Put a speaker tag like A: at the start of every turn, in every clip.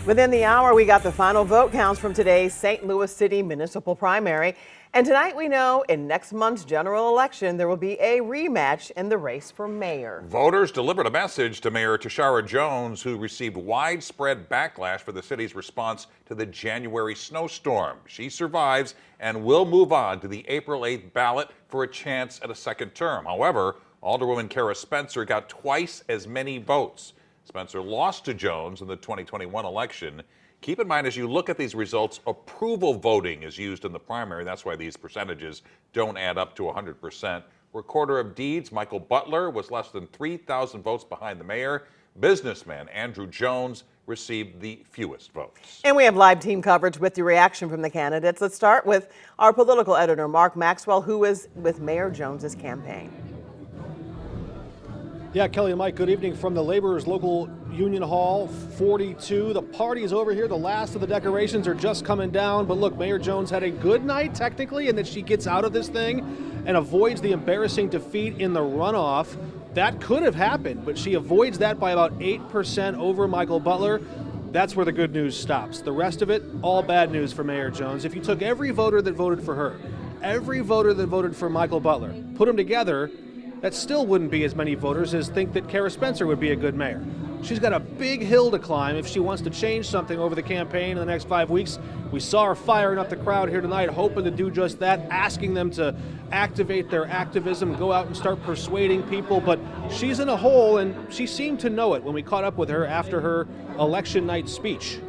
A: Within the hour, we got the final vote counts from today's St. Louis City municipal primary. And tonight we know in next month's general election, there will be a rematch in the race for mayor.
B: Voters delivered a message to Mayor Tashara Jones, who received widespread backlash for the city's response to the January snowstorm. She survives and will move on to the April 8th ballot for a chance at a second term. However, Alderwoman Kara Spencer got twice as many votes. Spencer lost to Jones in the 2021 election. Keep in mind, as you look at these results, approval voting is used in the primary. That's why these percentages don't add up to 100%. Recorder of Deeds Michael Butler was less than 3,000 votes behind the mayor. Businessman Andrew Jones received the fewest votes.
A: And we have live team coverage with the reaction from the candidates. Let's start with our political editor, Mark Maxwell, who is with Mayor Jones's campaign.
C: Yeah, Kelly and Mike, good evening from the Laborers Local Union Hall 42. The party is over here. The last of the decorations are just coming down. But look, Mayor Jones had a good night technically, and that she gets out of this thing and avoids the embarrassing defeat in the runoff. That could have happened, but she avoids that by about 8% over Michael Butler. That's where the good news stops. The rest of it, all bad news for Mayor Jones. If you took every voter that voted for her, every voter that voted for Michael Butler, put them together, that still wouldn't be as many voters as think that Kara Spencer would be a good mayor. She's got a big hill to climb if she wants to change something over the campaign in the next 5 weeks. We saw her firing up the crowd here tonight, hoping to do just that, asking them to activate their activism, go out and start persuading people. But she's in a hole, and she seemed to know it when we caught up with her after her election night speech.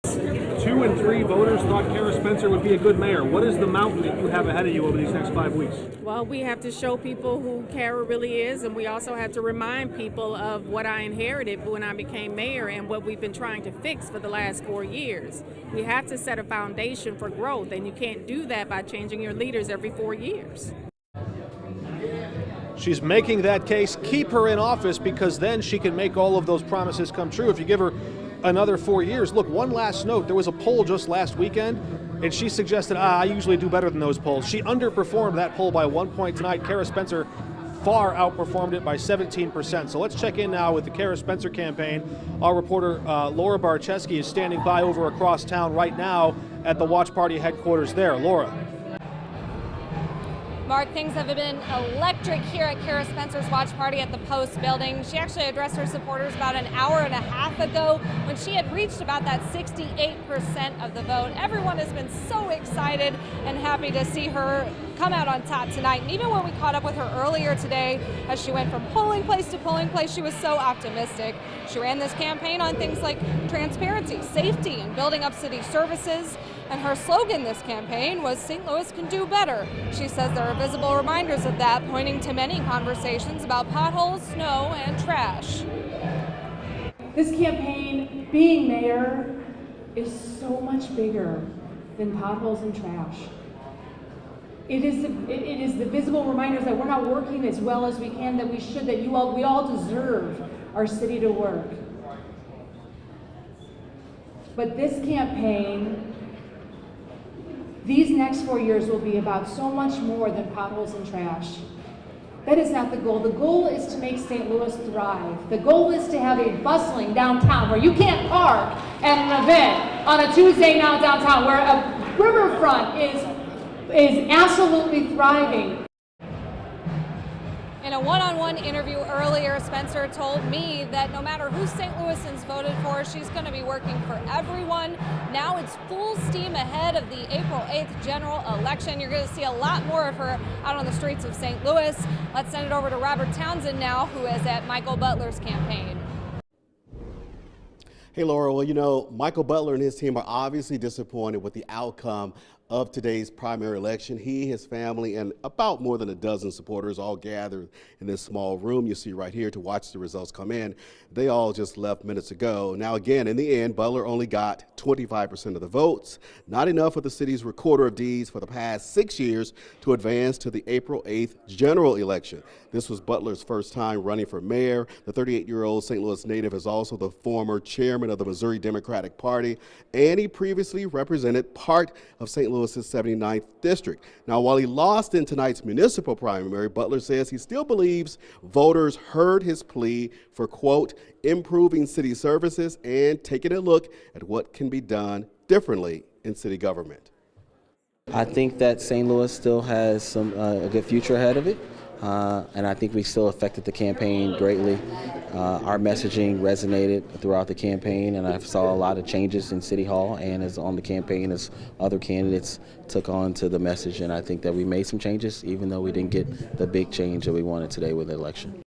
C: 2 in 3 voters thought Kara Spencer would be a good mayor. What is the mountain that you have ahead of you over these next 5 weeks?
D: Well, we have to show people who Kara really is, and we also have to remind people of what I inherited when I became mayor and what we've been trying to fix for the last 4 years. We have to set a foundation for growth, and you can't do that by changing your leaders every 4 years.
C: She's making that case. Keep her in office, because then she can make all of those promises come true. If you give her another 4 years. Look, one last note. There was a poll just last weekend, and she suggested, I usually do better than those polls. She underperformed that poll by 1 point tonight. Kara Spencer far outperformed it by 17%. So let's check in now with the Kara Spencer campaign. Our reporter, Laura Barczewski, is standing by over across town right now at the Watch Party headquarters there. Laura.
E: Mark, things have been electric here at Kara Spencer's watch party at the Post building. She actually addressed her supporters about an hour and a half ago when she had reached about that 68% of the vote. Everyone has been so excited and happy to see her come out on top tonight. And even when we caught up with her earlier today, as she went from polling place to polling place, she was so optimistic. She ran this campaign on things like transparency, safety, and building up city services. And her slogan this campaign was St. Louis can do better. She says there are visible reminders of that, pointing to many conversations about potholes, snow, and trash.
F: This campaign, being mayor, is so much bigger than potholes and trash. It is the visible reminders that we're not working as well as we can, that we should, that we all deserve our city to work. But this campaign, these next 4 years will be about so much more than potholes and trash. That is not the goal. The goal is to make St. Louis thrive. The goal is to have a bustling downtown where you can't park at an event on a Tuesday now downtown, where a riverfront is absolutely thriving.
E: In a one-on-one interview earlier, Spencer told me that no matter who St. Louisans voted for, she's going to be working for everyone. Now it's full steam ahead of the April 8th general election. You're going to see a lot more of her out on the streets of St. Louis. Let's send it over to Robert Townsend now, who is at Michael Butler's campaign.
G: Hey, Laura. Well, you know, Michael Butler and his team are obviously disappointed with the outcome of today's primary election. He, his family, and about more than a dozen supporters all gathered in this small room you see right here to watch the results come in. They all just left minutes ago. Now, again, in the end, Butler only got 25% of the votes, not enough for the city's recorder of deeds for the past 6 years to advance to the April 8th general election. This was Butler's first time running for mayor. The 38-year-old St. Louis native is also the former chairman of the Missouri Democratic Party, and he previously represented part of St. Louis Louis's 79th district. Now, while he lost in tonight's municipal primary, Butler says he still believes voters heard his plea for, quote, improving city services and taking a look at what can be done differently in city government.
H: I think that St. Louis still has a good future ahead of it, and I think we still affected the campaign greatly. Our messaging resonated throughout the campaign, and I saw a lot of changes in City Hall and as on the campaign as other candidates took on to the message, and I think that we made some changes, even though we didn't get the big change that we wanted today with the election.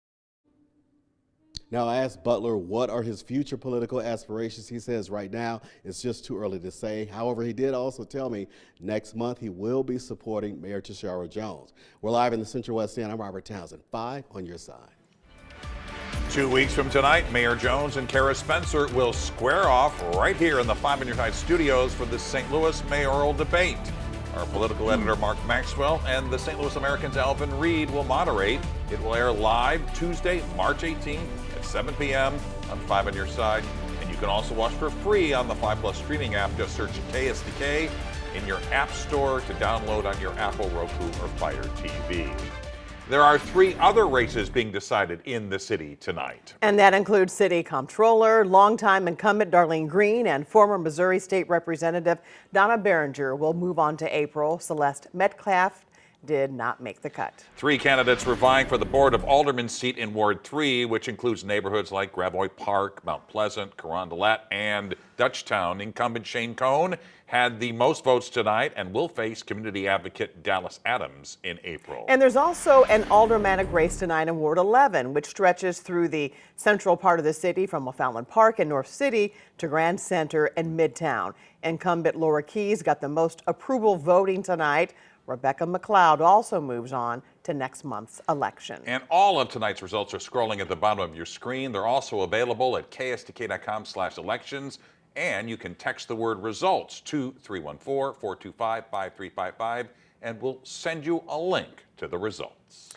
G: Now, I asked Butler what are his future political aspirations. He says right now it's just too early to say. However, he did also tell me next month he will be supporting Mayor Tashara Jones. We're live in the Central West End. I'm Robert Townsend. 5 on your side.
B: 2 weeks from tonight, Mayor Jones and Kara Spencer will square off right here in the 5 on your side studios for the St. Louis mayoral debate. Our political editor, Mark Maxwell, and the St. Louis American's Alvin Reed will moderate. It will air live Tuesday, March 18th at 7 p.m. on 5 on your side. And you can also watch for free on the 5 Plus streaming app. Just search KSDK in your app store to download on your Apple, Roku, or Fire TV. There are 3 other races being decided in the city tonight.
A: And that includes City Comptroller, longtime incumbent Darlene Green, and former Missouri State Representative Donna Behringer will move on to April. Celeste Metcalf did not make the cut.
B: 3 candidates were vying for the Board of Aldermen seat in Ward 3, which includes neighborhoods like Gravois Park, Mount Pleasant, Carondelet, and Dutchtown. Incumbent Shane Cohn had the most votes tonight and will face community advocate Dallas Adams in April.
A: And there's also an aldermanic race tonight in Ward 11, which stretches through the central part of the city from O'Fallon Park and North City to Grand Center and Midtown. Incumbent Laura Keyes got the most approval voting tonight. Rebecca McLeod also moves on to next month's election.
B: And all of tonight's results are scrolling at the bottom of your screen. They're also available at ksdk.com/elections. And you can text the word results to 314-425-5355 and we'll send you a link to the results.